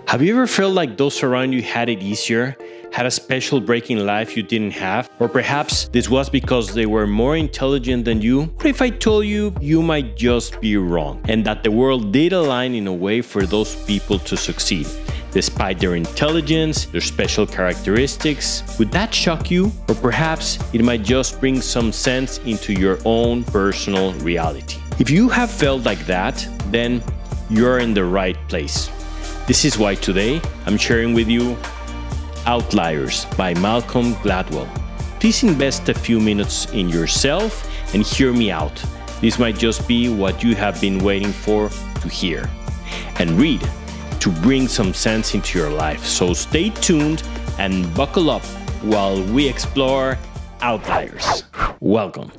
Have you ever felt like those around you had it easier, had a special break in life you didn't have? Or perhaps this was because they were more intelligent than you? What if I told you you might just be wrong, and that the world did align in a way for those people to succeed, despite their intelligence, their special characteristics? Would that shock you? Or perhaps it might just bring some sense into your own personal reality. If you have felt like that, then you're in the right place. This is why today I'm sharing with you Outliers by Malcolm Gladwell. Please invest a few minutes in yourself and hear me out. This might just be what you have been waiting for to hear. And read to bring some sense into your life. So stay tuned and buckle up while we explore Outliers. Welcome.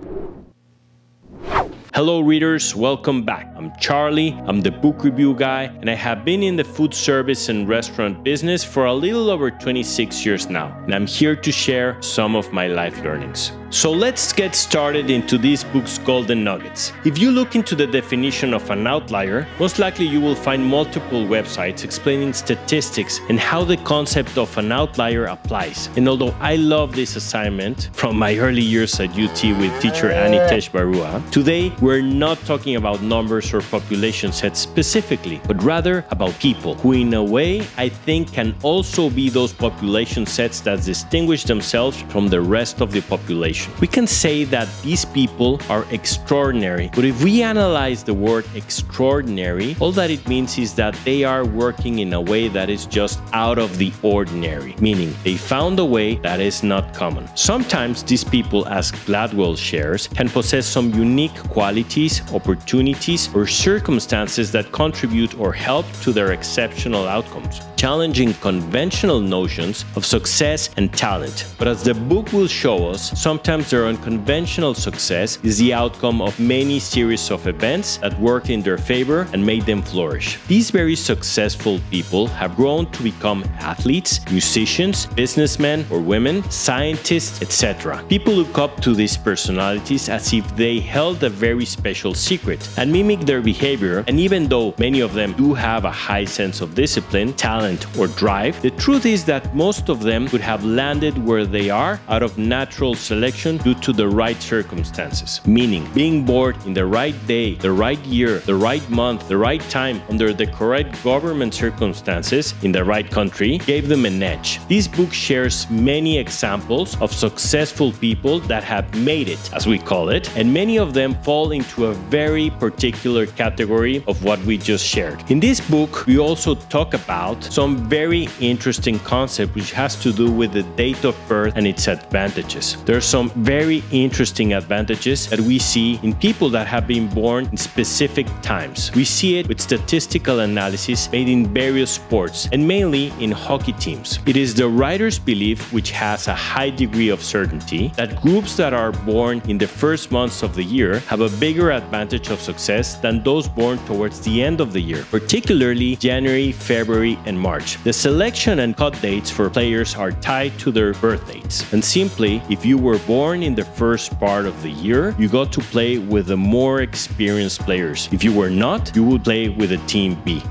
Hello readers, welcome back. I'm Charlie, I'm the book review guy, and I have been in the food service and restaurant business for a little over 26 years now, and I'm here to share some of my life learnings. So let's get started into this book's golden nuggets. If you look into the definition of an outlier, most likely you will find multiple websites explaining statistics and how the concept of an outlier applies. And although I love this assignment from my early years at UT with teacher Anitesh Barua, today we're not talking about numbers or population sets specifically, but rather about people who in a way I think can also be those population sets that distinguish themselves from the rest of the population. We can say that these people are extraordinary, but if we analyze the word extraordinary, all that it means is that they are working in a way that is just out of the ordinary, meaning they found a way that is not common. Sometimes these people, as Gladwell shares, can possess some unique qualities, opportunities, or circumstances that contribute or help to their exceptional outcomes, challenging conventional notions of success and talent. But as the book will show us, sometimes their unconventional success is the outcome of many series of events that worked in their favor and made them flourish. These very successful people have grown to become athletes, musicians, businessmen or women, scientists, etc. People look up to these personalities as if they held a very special secret and mimic their behavior, and even though many of them do have a high sense of discipline, talent or drive, the truth is that most of them would have landed where they are out of natural selection due to the right circumstances, meaning being born in the right day, the right year, the right month, the right time, under the correct government circumstances in the right country gave them an edge. This book shares many examples of successful people that have made it, as we call it, and many of them fall into a very particular category of what we just shared. In this book, we also talk about some very interesting concept which has to do with the date of birth and its advantages. There are some very interesting advantages that we see in people that have been born in specific times. We see it with statistical analysis made in various sports and mainly in hockey teams. It is the writer's belief, which has a high degree of certainty, that groups that are born in the first months of the year have a bigger advantage of success than those born towards the end of the year, particularly January, February, and March. The selection and cut dates for players are tied to their birth dates, and simply, if you were born in the first part of the year, you got to play with the more experienced players. If you were not, you would play with a team B.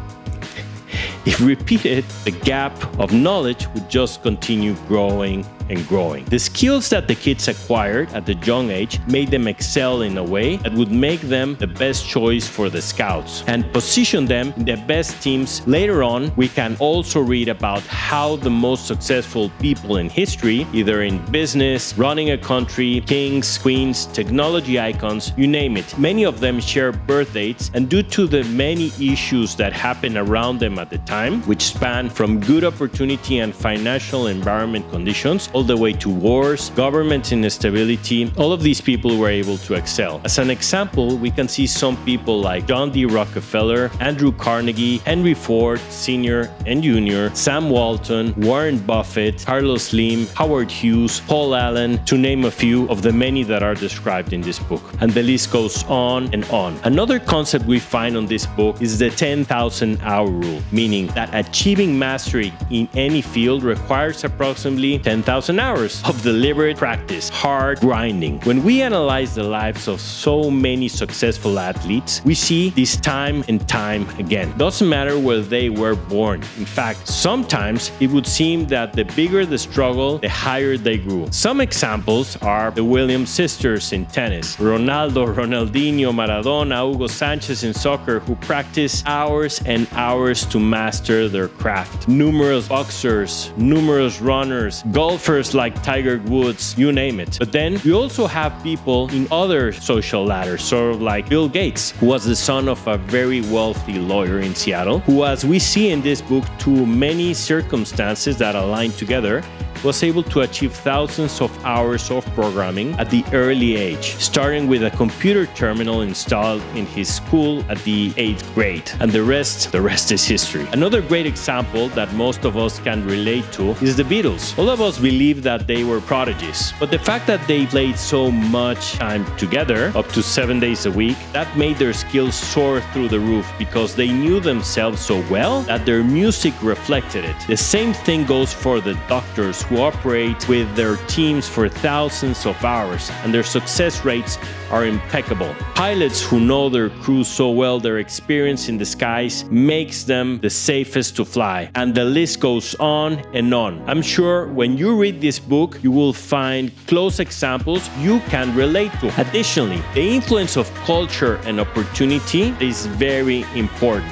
If repeated, the gap of knowledge would just continue growing and growing. The skills that the kids acquired at the young age made them excel in a way that would make them the best choice for the scouts and position them in the best teams. Later on, we can also read about how the most successful people in history, either in business, running a country, kings, queens, technology icons, you name it, many of them share birth dates, and due to the many issues that happened around them at the time, which span from good opportunity and financial environment conditions all the way to wars, government instability, all of these people were able to excel. As an example, we can see some people like John D. Rockefeller, Andrew Carnegie, Henry Ford Sr. and Jr., Sam Walton, Warren Buffett, Carlos Slim, Howard Hughes, Paul Allen, to name a few of the many that are described in this book. And the list goes on and on. Another concept we find on this book is the 10,000-hour rule, meaning that achieving mastery in any field requires approximately 10,000 1,000 hours of deliberate practice, hard grinding. When we analyze the lives of so many successful athletes, we see this time and time again. Doesn't matter where they were born. In fact, sometimes it would seem that the bigger the struggle, the higher they grew. Some examples are the Williams sisters in tennis, Ronaldo, Ronaldinho, Maradona, Hugo Sanchez in soccer, who practice hours and hours to master their craft. Numerous boxers, numerous runners, golfers like Tiger Woods, you name it. But then we also have people in other social ladders, sort of like Bill Gates, who was the son of a very wealthy lawyer in Seattle, who, as we see in this book, through many circumstances that align together, was able to achieve thousands of hours of programming at the early age, starting with a computer terminal installed in his school at the 8th grade. And the rest is history. Another great example that most of us can relate to is the Beatles. All of us believe that they were prodigies, but the fact that they played so much time together, up to 7 days a week, that made their skills soar through the roof because they knew themselves so well that their music reflected it. The same thing goes for the doctors who operate with their teams for thousands of hours, and their success rates are impeccable. Pilots who know their crews so well, their experience in the skies makes them the safest to fly, and the list goes on and on. I'm sure when you read this book, you will find close examples you can relate to. Additionally, the influence of culture and opportunity is very important.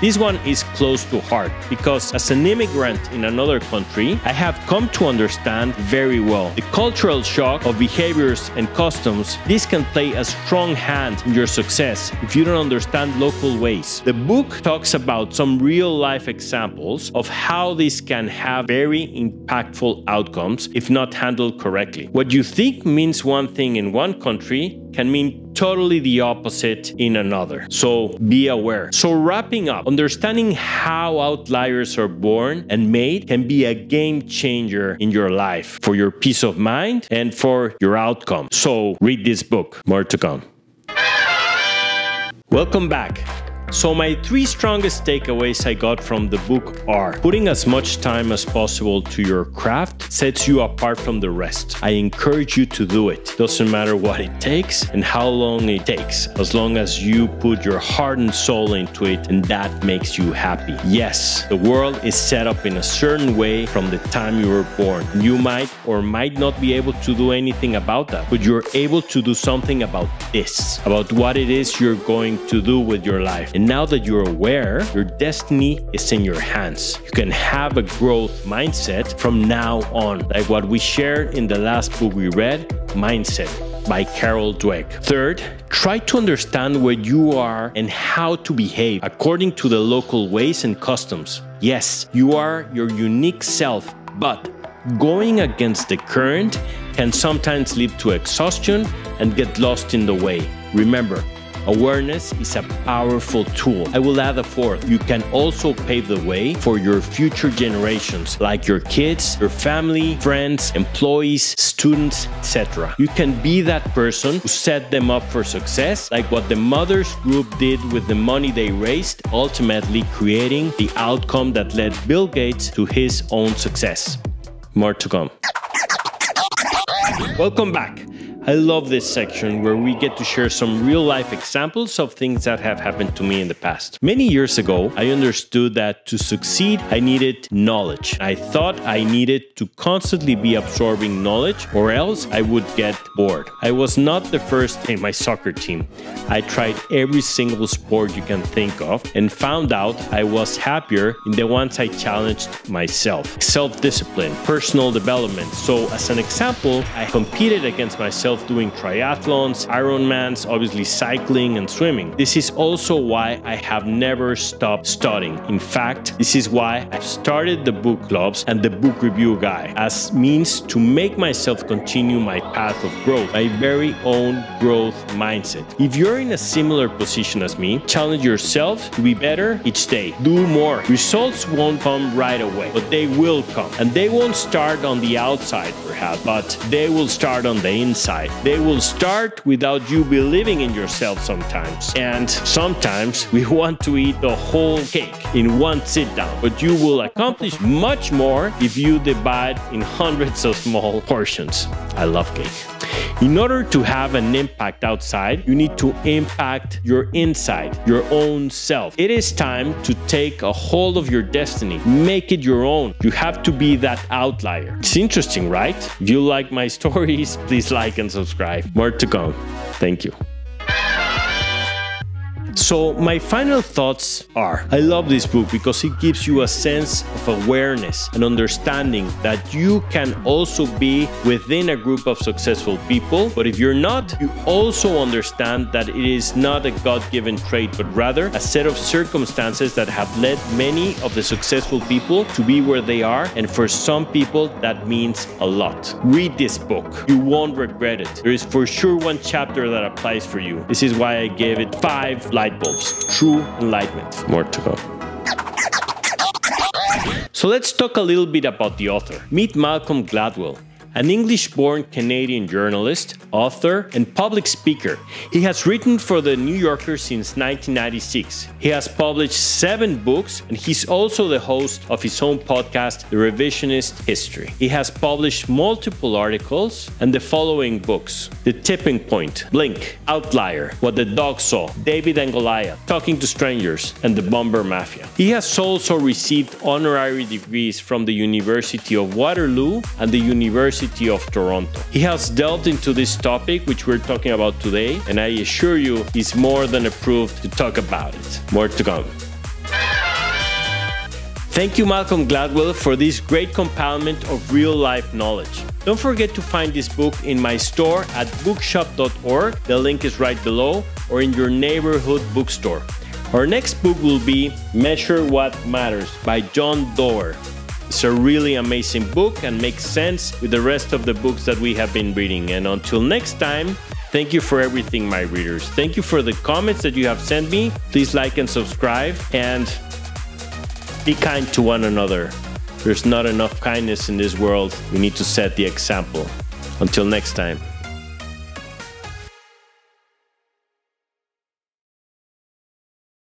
This one is close to heart because as an immigrant in another country, I have come to understand very well the cultural shock of behaviors and customs. This can play a strong hand in your success if you don't understand local ways. The book talks about some real-life examples of how this can have very impactful outcomes if not handled correctly. What you think means one thing in one country can mean totally the opposite in another. So be aware. So wrapping up, understanding how outliers are born and made can be a game changer in your life, for your peace of mind and for your outcome. So read this book. More to come. Welcome back. So my 3 strongest takeaways I got from the book are: putting as much time as possible to your craft sets you apart from the rest. I encourage you to do it. Doesn't matter what it takes and how long it takes, as long as you put your heart and soul into it and that makes you happy. Yes, the world is set up in a certain way from the time you were born. You might or might not be able to do anything about that, but you're able to do something about this, about what it is you're going to do with your life. And now that you're aware, your destiny is in your hands. You can have a growth mindset from now on, like what we shared in the last book we read, Mindset, by Carol Dweck. Third, try to understand where you are and how to behave according to the local ways and customs. Yes, you are your unique self, but going against the current can sometimes lead to exhaustion and get lost in the way. Remember, awareness is a powerful tool. I will add a fourth. You can also pave the way for your future generations, like your kids, your family, friends, employees, students, etc. You can be that person who set them up for success, like what the Mothers Group did with the money they raised, ultimately creating the outcome that led Bill Gates to his own success. More to come. Welcome back. I love this section where we get to share some real-life examples of things that have happened to me in the past. Many years ago, I understood that to succeed, I needed knowledge. I thought I needed to constantly be absorbing knowledge or else I would get bored. I was not the first in my soccer team. I tried every single sport you can think of and found out I was happier in the ones I challenged myself. Self-discipline, personal development. So as an example, I competed against myself doing triathlons, Ironmans, obviously cycling and swimming. This is also why I have never stopped studying. In fact, this is why I started the book clubs and the book review guy as means to make myself continue my path of growth, my very own growth mindset. If you're in a similar position as me, challenge yourself to be better each day. Do more. Results won't come right away, but they will come. And they won't start on the outside perhaps, but they will start on the inside. outside. They will start without you believing in yourself sometimes. And sometimes we want to eat the whole cake in one sit down, but you will accomplish much more if you divide in hundreds of small portions. I love cake. In order to have an impact outside, you need to impact your inside, your own self. It is time to take a hold of your destiny, make it your own. You have to be that outlier. It's interesting, right? If you like my stories, please like and subscribe. More to come. Thank you. So my final thoughts are, I love this book because it gives you a sense of awareness and understanding that you can also be within a group of successful people. But if you're not, you also understand that it is not a God-given trait, but rather a set of circumstances that have led many of the successful people to be where they are. And for some people, that means a lot. Read this book. You won't regret it. There is for sure one chapter that applies for you. This is why I gave it 5 light bulbs. True enlightenment. More to come. So let's talk a little bit about the author. Meet Malcolm Gladwell, an English-born Canadian journalist, author, and public speaker. He has written for The New Yorker since 1996. He has published 7 books, and he's also the host of his own podcast, The Revisionist History. He has published multiple articles and the following books: The Tipping Point, Blink, Outlier, What the Dog Saw, David and Goliath, Talking to Strangers, and The Bomber Mafia. He has also received honorary degrees from the University of Waterloo and the University of Toronto. He has delved into this topic which we're talking about today, and I assure you he's more than approved to talk about it. More to come. Thank you, Malcolm Gladwell, for this great compoundment of real-life knowledge. Don't forget to find this book in my store at bookshop.org. The link is right below, or in your neighborhood bookstore. Our next book will be Measure What Matters by John Doerr. It's a really amazing book and makes sense with the rest of the books that we have been reading. And until next time, thank you for everything, my readers. Thank you for the comments that you have sent me. Please like and subscribe, and be kind to one another. There's not enough kindness in this world. We need to set the example. Until next time.